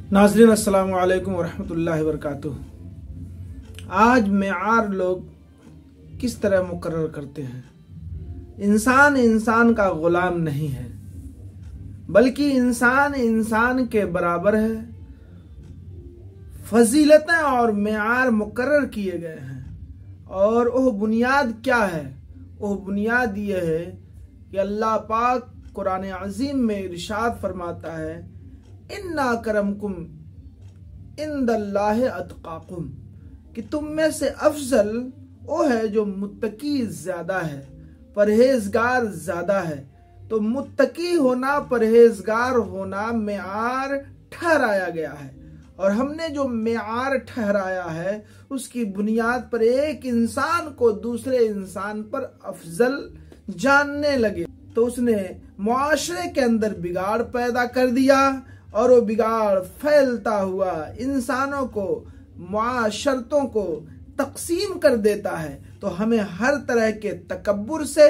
नाज़रीन अस्सलाम वालेकुम वरहमतुल्लाहि वबरकातुहू। आज मेआर लोग किस तरह मुकर्रर करते हैं। इंसान इंसान का गुलाम नहीं है, बल्कि इंसान इंसान के बराबर है। फजीलतें और मेआर मुकर्रर किए गए हैं, और वह बुनियाद क्या है? वह बुनियाद यह है कि अल्लाह पाक कुरान अज़ीम में इरशाद फरमाता है, इन्ना करमकुम इंदल्लाहि अतकाकुम, कि तुम में से अफजल वो है जो मुत्तकी ज्यादा है, परहेजगार ज्यादा है। तो मुत्तकी होना, परहेजगार होना मेआर ठहराया गया है, और हमने जो मेआर ठहराया है उसकी बुनियाद पर एक इंसान को दूसरे इंसान पर अफजल जानने लगे तो उसने मुआशरे के अंदर बिगाड़ पैदा कर दिया, और वो बिगाड़ फैलता हुआ इंसानों को, मुआशरतों को तकसीम कर देता है। तो हमें हर तरह के तकब्बुर से,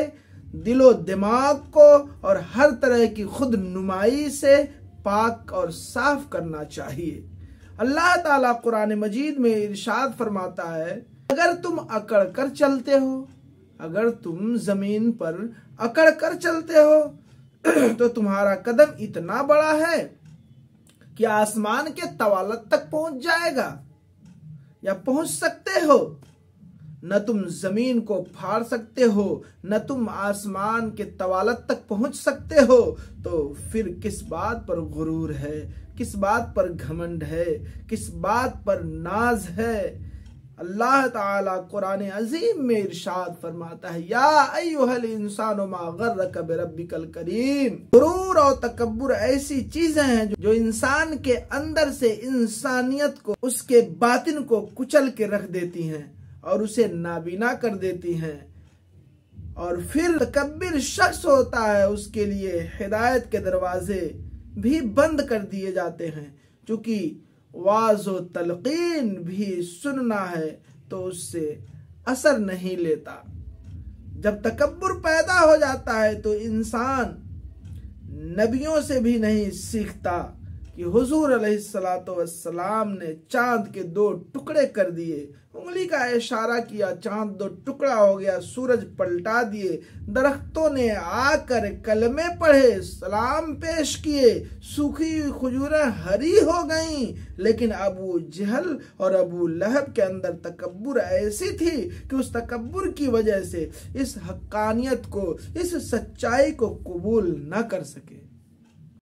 दिलो दिमाग को और हर तरह की खुद नुमाई से पाक और साफ करना चाहिए। अल्लाह ताला कुरान मजीद में इरशाद फरमाता है, अगर तुम अकड़ कर चलते हो, अगर तुम जमीन पर अकड़ कर चलते हो तो तुम्हारा कदम इतना बड़ा है कि आसमान के तवालत तक पहुंच जाएगा, या पहुंच सकते हो। न तुम जमीन को फाड़ सकते हो, न तुम आसमान के तवालत तक पहुंच सकते हो, तो फिर किस बात पर गुरूर है, किस बात पर घमंड है, किस बात पर नाज है। अल्लाह ताला कुरान अजीम में इरशाद फरमाता है, या अय्युहल इंसानु मा गर्रक बिरब्बिकल करीम। गुरूर और तकब्बुर ऐसी चीजें हैं जो इंसान के अंदर से इंसानियत को, उसके बातिन को कुचल के रख देती हैं और उसे नाबीना कर देती हैं। और फिर तकब्बुर शख्स होता है, उसके लिए हिदायत के दरवाजे भी बंद कर दिए जाते हैं, क्योंकि वाज़ो तलकीन भी सुनना है तो उससे असर नहीं लेता। जब तकब्बुर पैदा हो जाता है तो इंसान नबियों से भी नहीं सीखता कि हुजूर अलैहिस्सलातु वस्सलाम ने चांद के 2 टुकड़े कर दिए, उंगली का इशारा किया, चांद 2 टुकड़ा हो गया, सूरज पलटा दिए, दरख्तों ने आकर कलमे पढ़े, सलाम पेश किए, सूखी खजूरें हरी हो गईं। लेकिन अबू जहल और अबू लहब के अंदर तकब्बुर ऐसी थी कि उस तकब्बुर की वजह से इस हक्कानियत को, इस सच्चाई को कबूल न कर सके।